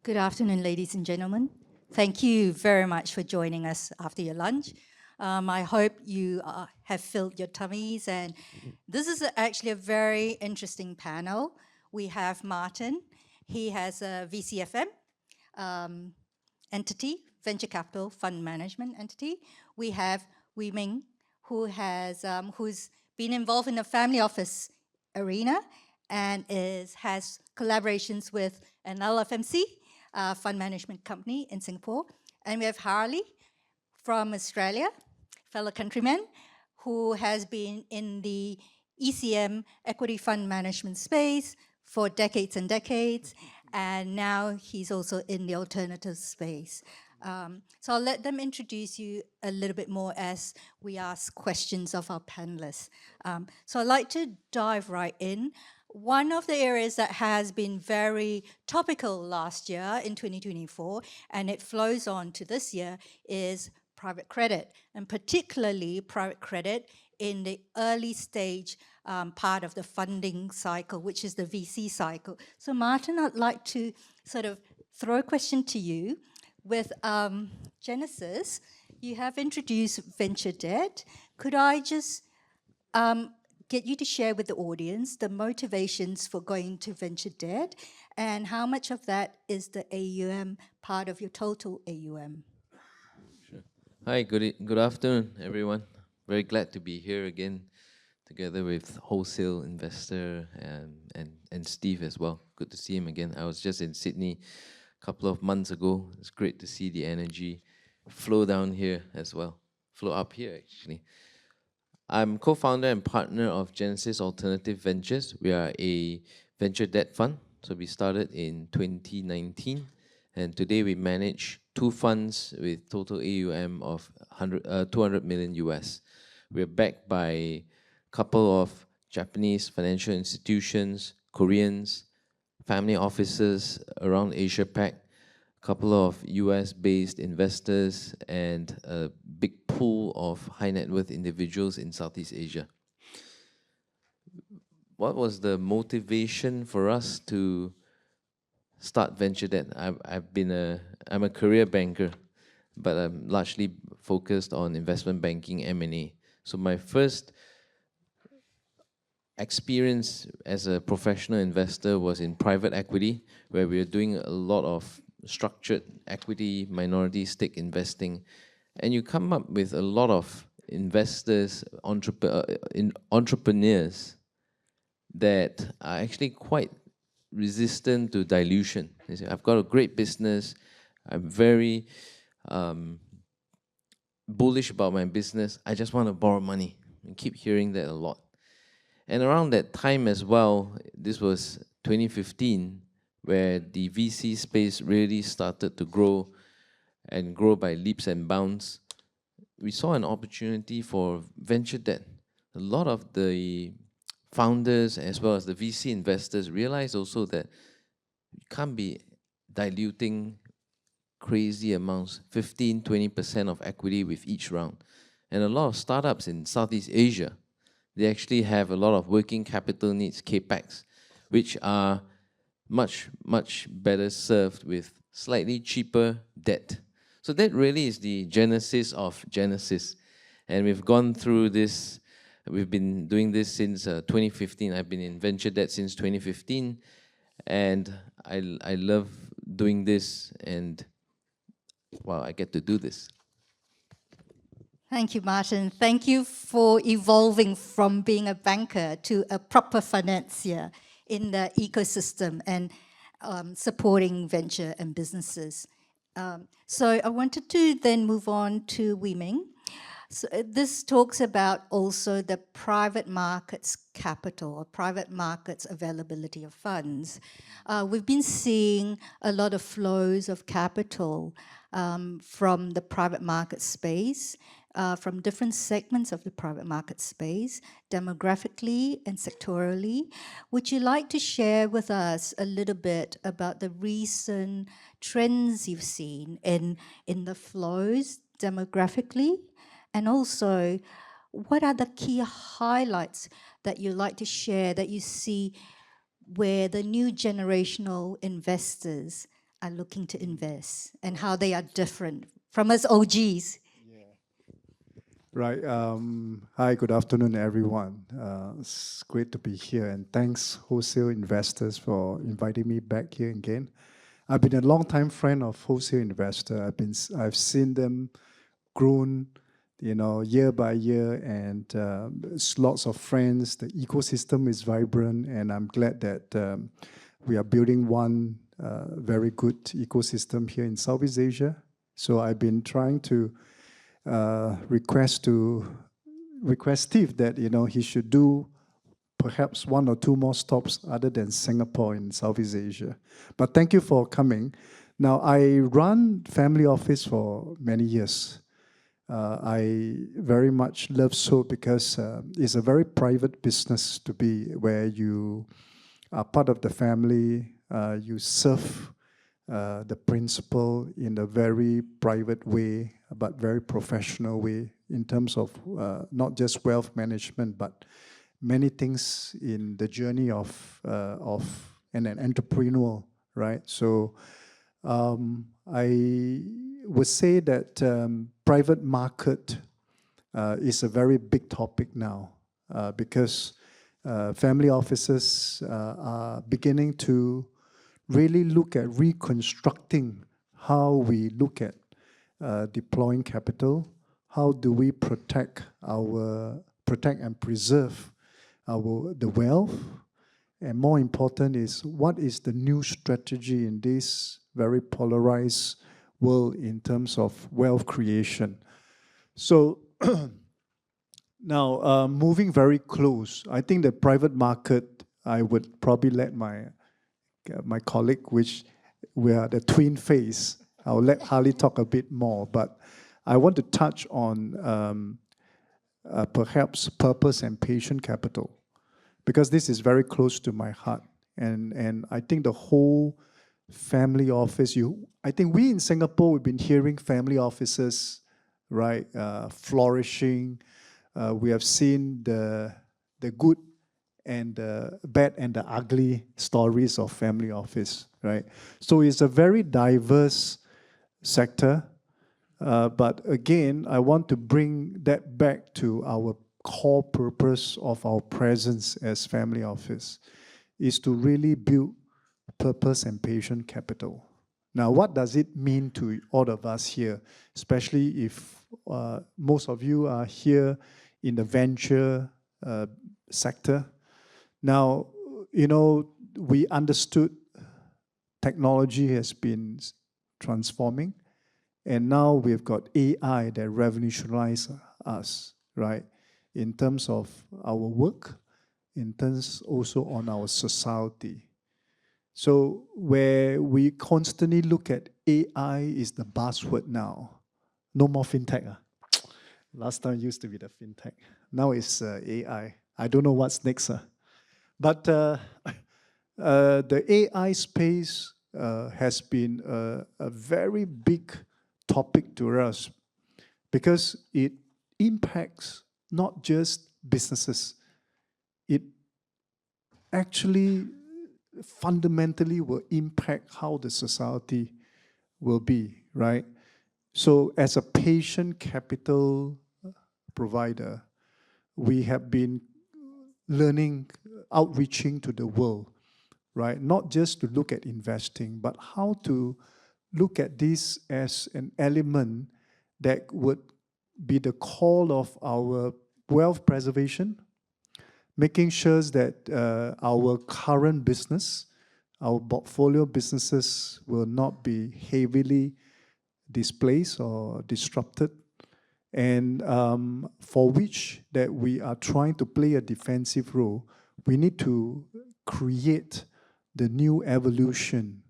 Good afternoon, ladies and gentlemen. Thank you very much for joining us after your lunch. I hope you have filled your tummies, and this is actually a very interesting panel. We have Martin. He has a VCFM entity, venture capital fund management entity. We have Wee Meng, who's been involved in the family office arena and has collaborations with an LFMC fund management company in Singapore. And we have Harley from Australia, fellow countryman, who has been in the ECM equity fund management space for decades and decades, and now he's also in the alternative space. So I'll let them introduce you a little bit more as we ask questions of our panelists. So I'd like to dive right in. One of the areas that has been very topical last year in 2024, and it flows on to this year, is private credit, and particularly private credit in the early stage part of the funding cycle, which is the VC cycle. So Martin, I'd like to sort of throw a question to you. With Genesis, you have introduced venture debt. Could I just get you to share with the audience the motivations for going to venture debt and how much of that is the AUM part of your total AUM? Sure. Hi, good afternoon, everyone. Very glad to be here again, together with Wholesale Investor and Steve as well. Good to see him again. I was just in Sydney a couple of months ago. It's great to see the energy flow down here as well, flow up here actually. I'm co-founder and partner of Genesis Alternative Ventures. We are a venture debt fund. So we started in 2019, and today we manage two funds with total AUM of 200 million US. We're backed by a couple of Japanese financial institutions, Koreans, family offices around Asia Pac, a couple of US-based investors, and a big pool of high net worth individuals in Southeast Asia. What was the motivation for us to start venture debt? I'm a career banker, but I'm largely focused on investment banking, M&A. So my first experience as a professional investor was in private equity, where we were doing a lot of structured equity, minority stake investing, and you come up with a lot of investors, entrepreneurs that are actually quite resistant to dilution. They say, I've got a great business, I'm very bullish about my business, I just want to borrow money. And keep hearing that a lot. And around that time as well, this was 2015, where the VC space really started to grow and grow by leaps and bounds. We saw an opportunity for venture debt. A lot of the founders as well as the VC investors realized also that you can't be diluting crazy amounts, 15-20% of equity with each round. And a lot of startups in Southeast Asia, they actually have a lot of working capital needs, CAPEX, which are much, much better served with slightly cheaper debt. So that really is the genesis of Genesis. And we've gone through this, we've been doing this since 2015. I've been in venture debt since 2015. And I love doing this, and wow, I get to do this. Thank you, Martin. Thank you for evolving from being a banker to a proper financier in the ecosystem and supporting venture and businesses. So I wanted to then move on to Wee Meng. So this talks about also the private markets capital or private markets availability of funds. We've been seeing a lot of flows of capital from the private market space, from different segments of the private market space, demographically and sectorally. Would you like to share with us a little bit about the recent trends you've seen in the flows demographically? And also, what are the key highlights that you'd like to share that you see where the new generational investors are looking to invest and how they are different from us OGs. Right. Hi, good afternoon, everyone. It's great to be here, and thanks, Wholesale Investors, for inviting me back here again. I've been a long-time friend of Wholesale Investor. I've seen them grown, year by year, and there's lots of friends. The ecosystem is vibrant, and I'm glad that we are building one very good ecosystem here in Southeast Asia. So I've been trying to request Steve that he should do perhaps 1 or 2 more stops other than Singapore in Southeast Asia. But thank you for coming. Now, I run family office for many years. I very much love so because it's a very private business to be, where you are part of the family, you serve the principal in a very private way, but very professional way in terms of not just wealth management, but many things in the journey of an entrepreneur, right? So I would say that private market is a very big topic now because family offices are beginning to really look at reconstructing how we look at deploying capital. How do we protect and preserve the wealth? And more important is, what is the new strategy in this very polarized world in terms of wealth creation? So now, moving very close, I think the private market, I would probably let my colleague, which we are the twin face. I'll let Harley talk a bit more, but I want to touch on perhaps purpose and patient capital, because this is very close to my heart. And I think the whole family office, I think we in Singapore, we've been hearing family offices, right, flourishing. We have seen the good and the bad and the ugly stories of family office, right? So it's a very diverse sector. But again, I want to bring that back to our core purpose of our presence as family office, is to really build purpose and patient capital. Now, what does it mean to all of us here, especially if most of you are here in the venture sector? Now, we understood technology has been transforming, and now we've got AI that revolutionizes us, right? In terms of our work, in terms also on our society. So where we constantly look at AI is the buzzword now. No more fintech. Last time used to be the fintech. Now it's AI. I don't know what's next. But the AI space has been a very big topic to us, because it impacts not just businesses. It actually fundamentally will impact how the society will be, right? So as a patient capital provider, we have been learning, outreaching to the world, right? Not just to look at investing, but how to look at this as an element that would be the call of our wealth preservation, making sure that our current business, our portfolio businesses will not be heavily displaced or disrupted, and for which that we are trying to play a defensive role. We need to create the new evolution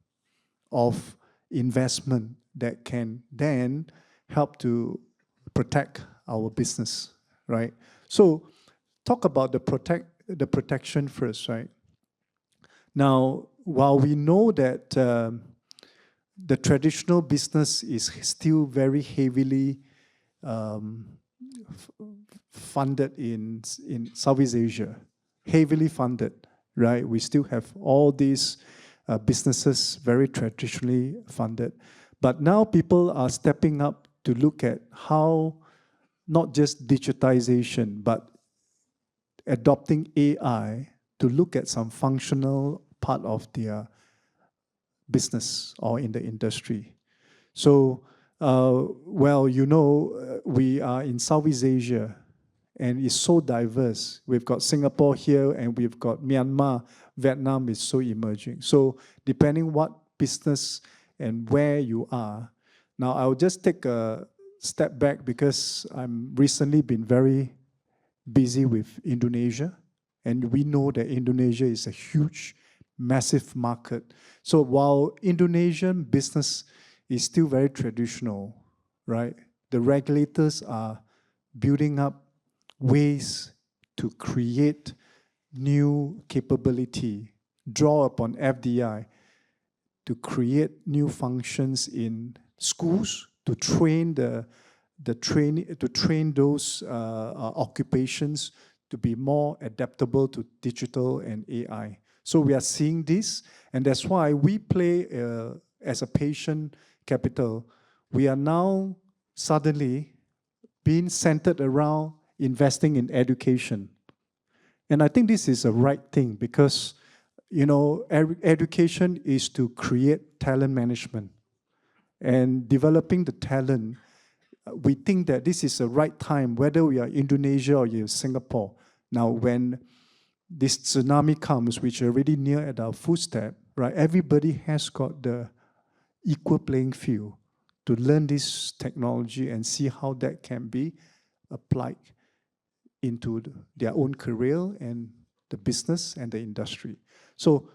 of investment that can then help to protect our business, right? So talk about the protection first, right? Now, while we know that the traditional business is still very heavily funded in Southeast Asia, heavily funded, right? We still have all these businesses, very traditionally funded. But now people are stepping up to look at how not just digitization, but adopting AI to look at some functional part of their business or in the industry. So, well, we are in Southeast Asia, and it's so diverse. We've got Singapore here, and we've got Myanmar. Vietnam is so emerging. So depending what business and where you are. Now, I'll just take a step back because I'm recently been very busy with Indonesia, and we know that Indonesia is a huge, massive market. So while Indonesian business is still very traditional, right? The regulators are building up ways to create new capability, draw upon FDI to create new functions in schools to train those occupations to be more adaptable to digital and AI. So we are seeing this, and that's why we play as a patient capital. We are now suddenly being centered around investing in education. And I think this is a right thing because, education is to create talent management. And developing the talent, we think that this is the right time, whether we are Indonesia or you're Singapore. Now, when this tsunami comes, which is already near at our footstep, right? Everybody has got the equal playing field to learn this technology and see how that can be applied into their own career and the business and the industry. So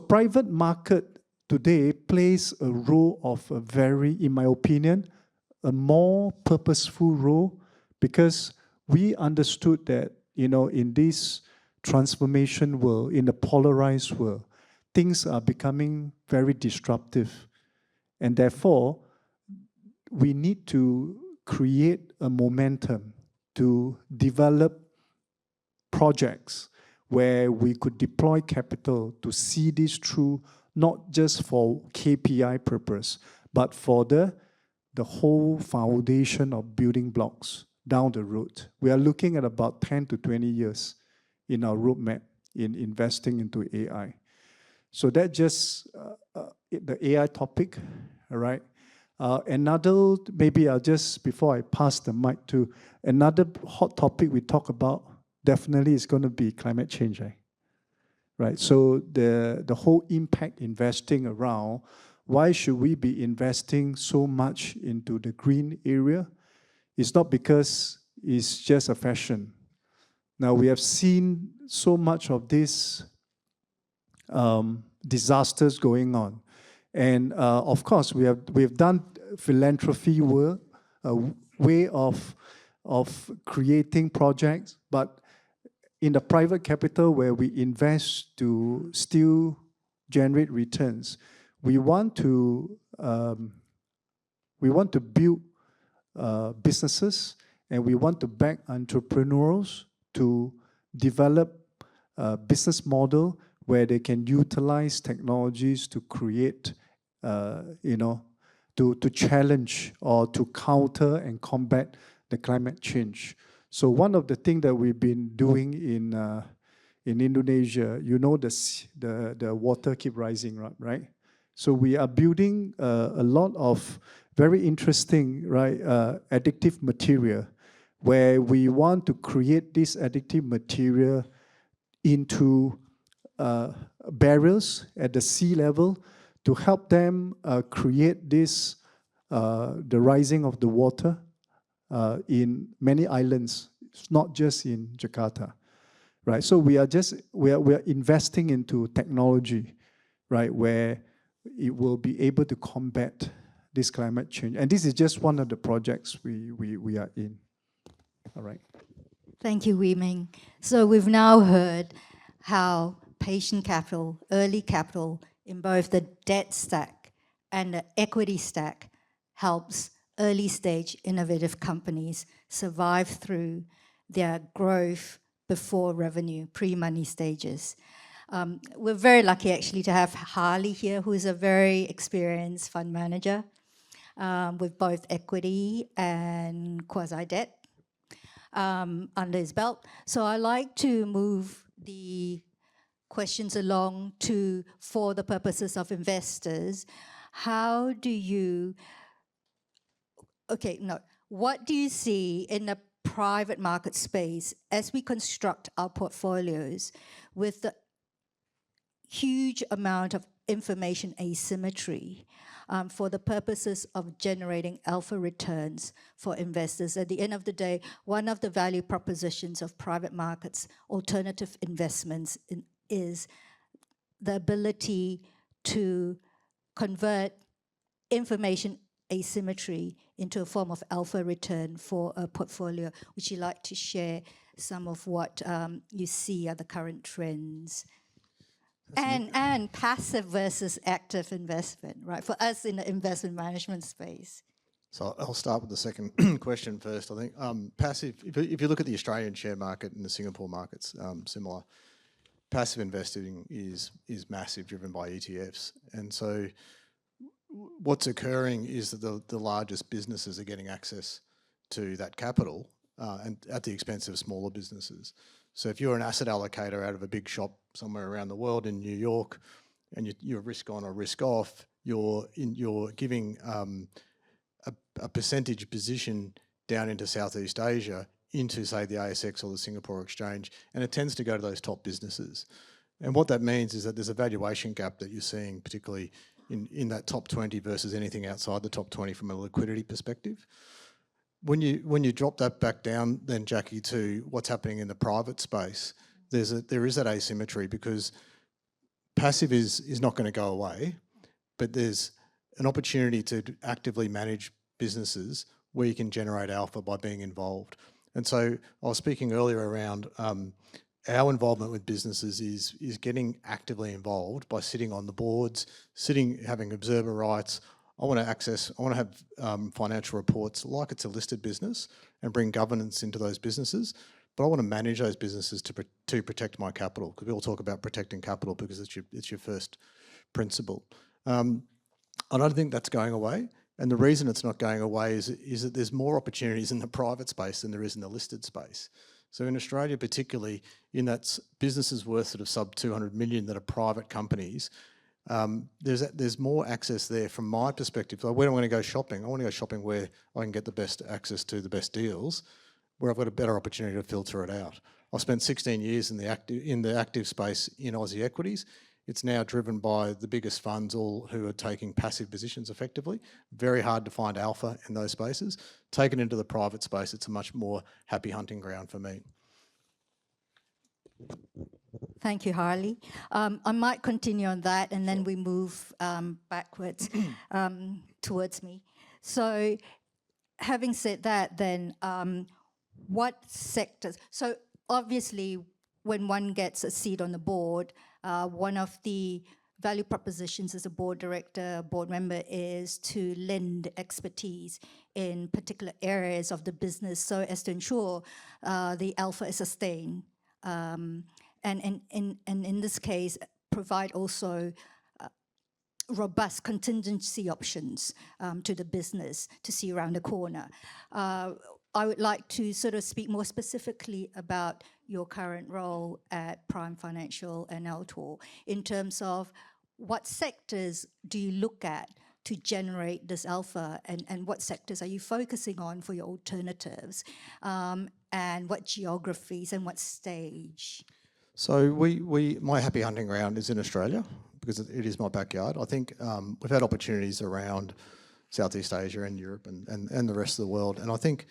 private market today plays a role of a very, in my opinion, a more purposeful role because we understood that, in this transformation world, in the polarized world, things are becoming very disruptive. And therefore, we need to create a momentum to develop projects where we could deploy capital to see this through, not just for KPI purpose, but for the whole foundation of building blocks down the road. We are looking at about 10 to 20 years in our roadmap in investing into AI. So that just the AI topic, all right? Another, maybe I'll just, before I pass the mic to, another hot topic we talk about definitely is going to be climate change, right? So the whole impact investing around, why should we be investing so much into the green area? It's not because it's just a fashion. Now, we have seen so much of these disasters going on. And of course, we've done philanthropy work, a way of creating projects, but in the private capital where we invest to still generate returns, we want to build businesses, and we want to back entrepreneurs to develop a business model where they can utilize technologies to create, to challenge or to counter and combat the climate change. So one of the things that we've been doing in Indonesia, the water keep rising, right? So we are building a lot of very interesting, addictive material, where we want to create this addictive material into barriers at the sea level to help them create this, the rising of the water in many islands. It's not just in Jakarta, right? So we are investing into technology, right, where it will be able to combat this climate change. And this is just one of the projects we are in. All right. Thank you, Wee Meng. So we've now heard how patient capital, early capital in both the debt stack and the equity stack helps early stage innovative companies survive through their growth before revenue, pre-money stages. We're very lucky actually to have Harley here, who is a very experienced fund manager with both equity and quasi-debt under his belt. So I like to move the questions along to, for the purposes of investors, how do you, what do you see in the private market space as we construct our portfolios with the huge amount of information asymmetry for the purposes of generating alpha returns for investors? At the end of the day, one of the value propositions of private markets, alternative investments, is the ability to convert information asymmetry into a form of alpha return for a portfolio. Would you like to share some of what you see are the current trends? And passive versus active investment, right? For us in the investment management space. So I'll start with the second question first. I think passive, if you look at the Australian share market and the Singapore markets, similar. Passive investing is massive, driven by ETFs. And so what's occurring is that the largest businesses are getting access to that capital and at the expense of smaller businesses. So if you're an asset allocator out of a big shop somewhere around the world in New York, and you're risk on or risk off, you're giving a percentage position down into Southeast Asia, into say the ASX or the Singapore Exchange, and it tends to go to those top businesses. And what that means is that there's a valuation gap that you're seeing, particularly in that top 20 versus anything outside the top 20 from a liquidity perspective. When you drop that back down, then Jackie, to what's happening in the private space, there is that asymmetry, because passive is not going to go away, but there's an opportunity to actively manage businesses where you can generate alpha by being involved. And so I was speaking earlier around our involvement with businesses is getting actively involved by sitting on the boards, having observer rights. I want to have financial reports like it's a listed business and bring governance into those businesses. But I want to manage those businesses to protect my capital, because we all talk about protecting capital because it's your first principle. I don't think that's going away. And the reason it's not going away is that there's more opportunities in the private space than there is in the listed space. So in Australia, particularly, in that businesses worth sort of sub 200 million that are private companies, there's more access there from my perspective. So where do I want to go shopping? I want to go shopping where I can get the best access to the best deals, where I've got a better opportunity to filter it out. I've spent 16 years in the active space in Aussie equities. It's now driven by the biggest funds, all who are taking passive positions effectively. Very hard to find alpha in those spaces. Taken into the private space, it's a much more happy hunting ground for me. Thank you, Harley. I might continue on that, and then we move backwards towards me. So having said that, then what sectors? So obviously, when one gets a seat on the board, one of the value propositions as a board director, board member, is to lend expertise in particular areas of the business so as to ensure the alpha is sustained. And in this case, provide also robust contingency options to the business to see around the corner. I would like to sort of speak more specifically about your current role at Prime Financial and LTOR in terms of what sectors do you look at to generate this alpha, and what sectors are you focusing on for your alternatives, and what geographies and what stage? So my happy hunting ground is in Australia, because it is my backyard. I think we've had opportunities around Southeast Asia and Europe and the rest of the world. And I think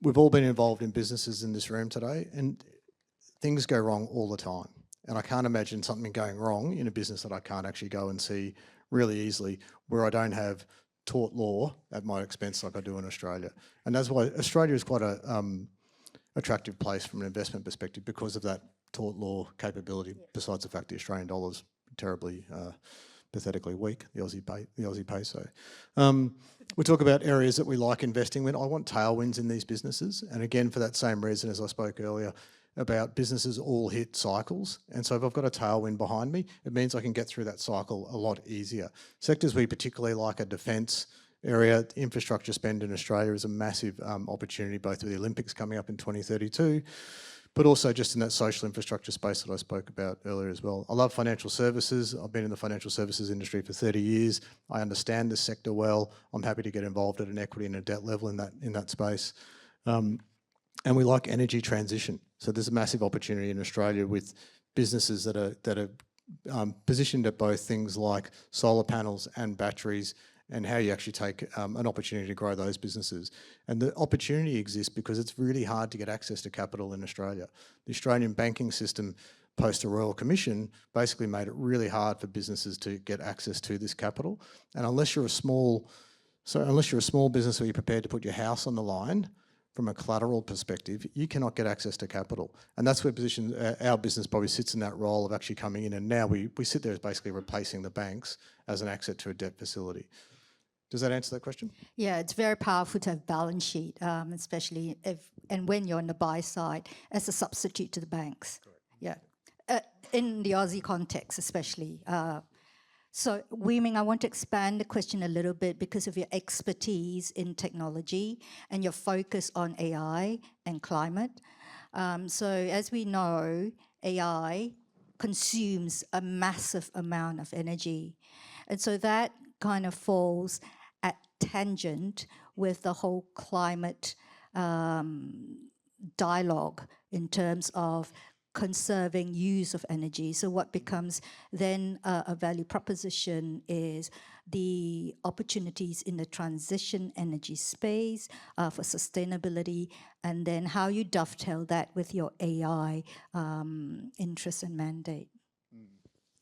we've all been involved in businesses in this room today, and things go wrong all the time. And I can't imagine something going wrong in a business that I can't actually go and see really easily, where I don't have tort law at my expense like I do in Australia. And that's why Australia is quite a attractive place from an investment perspective, because of that tort law capability, besides the fact the Australian dollar's terribly, pathetically weak, the Aussie peso. We talk about areas that we like investing in. I want tailwinds in these businesses. And again, for that same reason as I spoke earlier, about businesses all hit cycles. And so if I've got a tailwind behind me, it means I can get through that cycle a lot easier. Sectors we particularly like are defence area. Infrastructure spend in Australia is a massive opportunity, both with the Olympics coming up in 2032, but also just in that social infrastructure space that I spoke about earlier as well. I love financial services. I've been in the financial services industry for 30 years. I understand this sector well. I'm happy to get involved at an equity and a debt level in that space. And we like energy transition. So there's a massive opportunity in Australia with businesses that are positioned at both things like solar panels and batteries, and how you actually take an opportunity to grow those businesses. And the opportunity exists because it's really hard to get access to capital in Australia. The Australian banking system, post a Royal Commission, basically made it really hard for businesses to get access to this capital. And unless you're a small business where you're prepared to put your house on the line, from a collateral perspective, you cannot get access to capital. And that's where our business probably sits in that role of actually coming in, and now we sit there as basically replacing the banks as an access to a debt facility. Does that answer that question? Yeah, it's very powerful to have balance sheet, especially if and when you're on the buy side as a substitute to the banks. Correct. Yeah, in the Aussie context especially. So, Wee Meng, I want to expand the question a little bit because of your expertise in technology and your focus on AI and climate. So, as we know, AI consumes a massive amount of energy. And so that kind of falls at tangent with the whole climate dialogue in terms of conserving use of energy. So what becomes then a value proposition is the opportunities in the transition energy space for sustainability, and then how you dovetail that with your AI interest and mandate.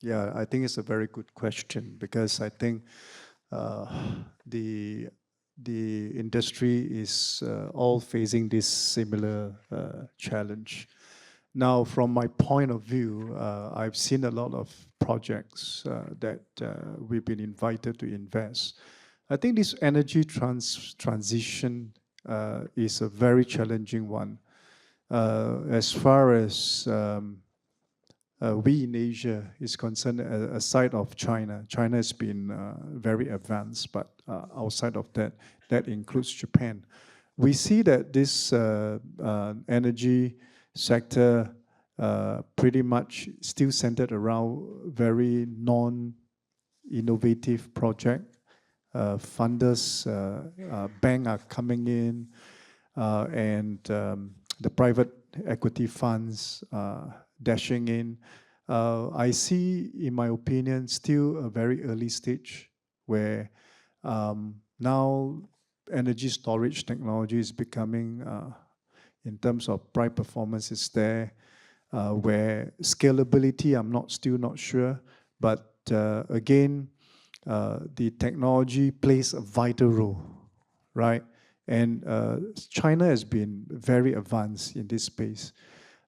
Yeah, I think it's a very good question, because I think the industry is all facing this similar challenge. Now, from my point of view, I've seen a lot of projects that we've been invited to invest. I think this energy transition is a very challenging one. As far as we in Asia is concerned, aside of China, China has been very advanced, but outside of that, that includes Japan. We see that this energy sector pretty much still centered around very non-innovative project. Funders, banks are coming in, and the private equity funds dashing in. I see, in my opinion, still a very early stage where now energy storage technology is becoming, in terms of price performance, is there. Where scalability, I'm still not sure, but again, the technology plays a vital role, right? And China has been very advanced in this space.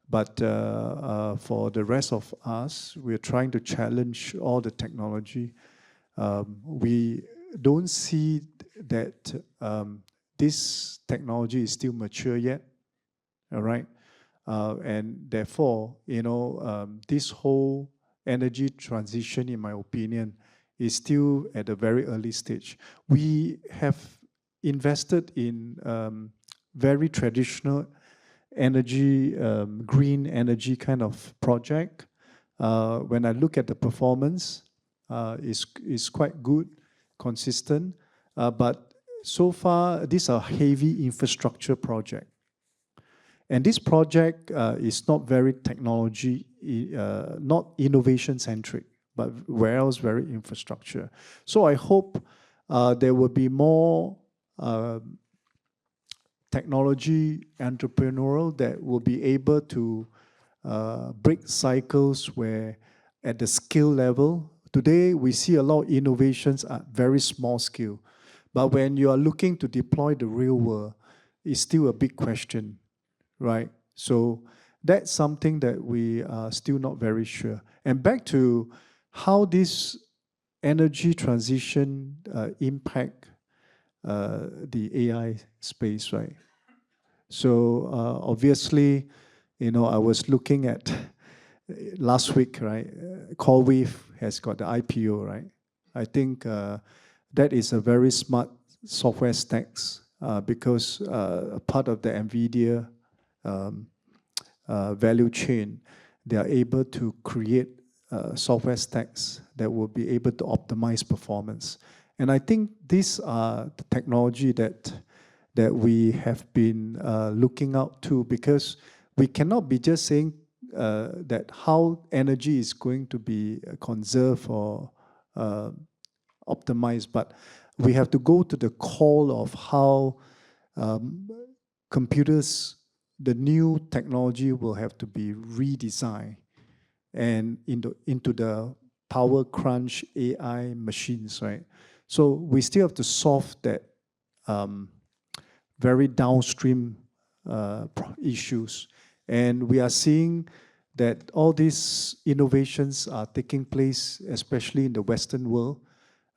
But for the rest of us, we're trying to challenge all the technology. We don't see that this technology is still mature yet, all right? And therefore, this whole energy transition, in my opinion, is still at a very early stage. We have invested in very traditional energy, green energy kind of project. When I look at the performance, is quite good, consistent. But so far, these are heavy infrastructure projects. And this project is not very technology, not innovation-centric, but whereas very infrastructure. So I hope there will be more technology entrepreneurial that will be able to break cycles where at the skill level, today we see a lot of innovations at very small scale. But when you are looking to deploy the real world, it's still a big question. Right? So that's something that we are still not very sure. And back to how this energy transition impact the AI space, right? So obviously, You know, I was looking at last week, right? CoreWeave has got the IPO, right? I think that is a very smart software stacks because part of the NVIDIA value chain, they are able to create software stacks that will be able to optimize performance. And I think these are the technology that we have been looking out to, because we cannot be just saying that how energy is going to be conserved or optimized, but we have to go to the core of how computers, the new technology will have to be redesigned and into the power crunch AI machines, right? So we still have to solve that very downstream issues. And we are seeing that all these innovations are taking place, especially in the Western world,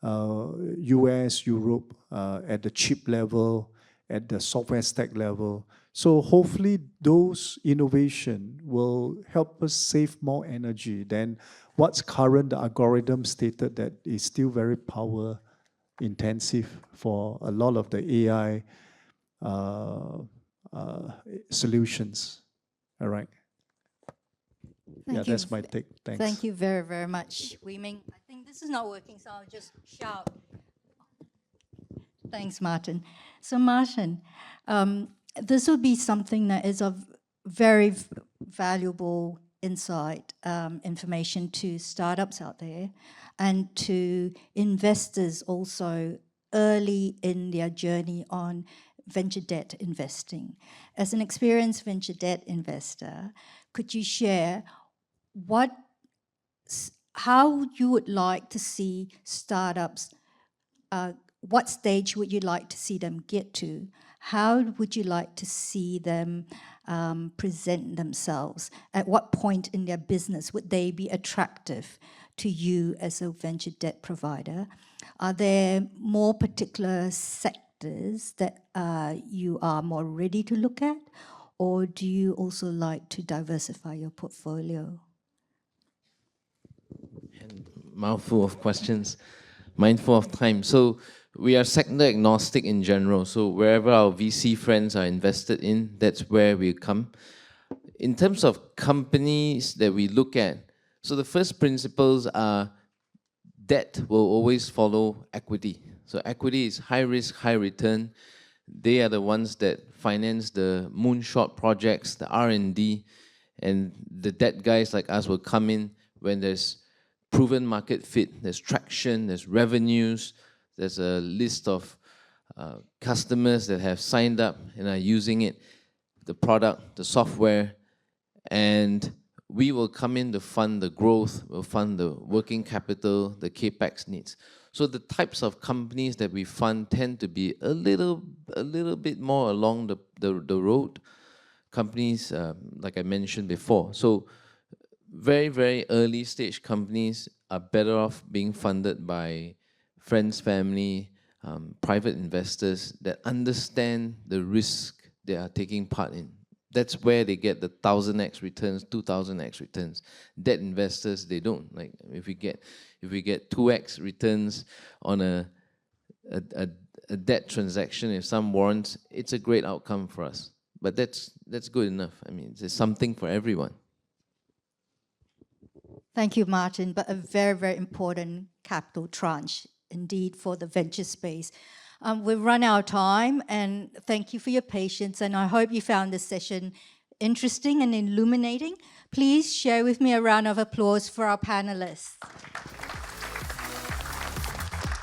US, Europe, at the chip level, at the software stack level. So hopefully those innovation will help us save more energy than what's current, the algorithm stated that is still very power intensive for a lot of the AI solutions. All right. Thank Yeah, you. that's my take. Thanks. Thank you very, very much, Wee Meng. I think this is not working, so I'll just shout. Thanks, Martin. So, Martin, this will be something that is of very valuable insight, information to startups out there and to investors also early in their journey on venture debt investing. As an experienced venture debt investor, could you share how you would like to see startups, what stage would you like to see them get to? How would you like to see them present themselves? At what point in their business would they be attractive to you as a venture debt provider? Are there more particular sectors that you are more ready to look at? Or do you also like to diversify your portfolio? Mouthful of questions, mindful of time. So we are sector agnostic in general. So wherever our VC friends are invested in, that's where we come. In terms of companies that we look at, so the first principles are debt will always follow equity. So equity is high risk, high return. They are the ones that finance the moonshot projects, the R&D, and the debt guys like us will come in when there's proven market fit, there's traction, there's revenues, there's a list of customers that have signed up and are using it, the product, the software, and we will come in to fund the growth, we'll fund the working capital, the capex needs. So the types of companies that we fund tend to be a little bit more along the road. Companies, like I mentioned before. So very, very early stage companies are better off being funded by friends, family, private investors that understand the risk they are taking part in. That's where they get the 1,000x returns, 2,000x returns. Debt investors, they don't. Like if we get 2x returns on a debt transaction, if some warrants, it's a great outcome for us. But that's good enough. I mean, there's something for everyone. Thank you, Martin, but a very, very important capital tranche indeed for the venture space. We've run out of time, and thank you for your patience, and I hope you found this session interesting and illuminating. Please share with me a round of applause for our panelists.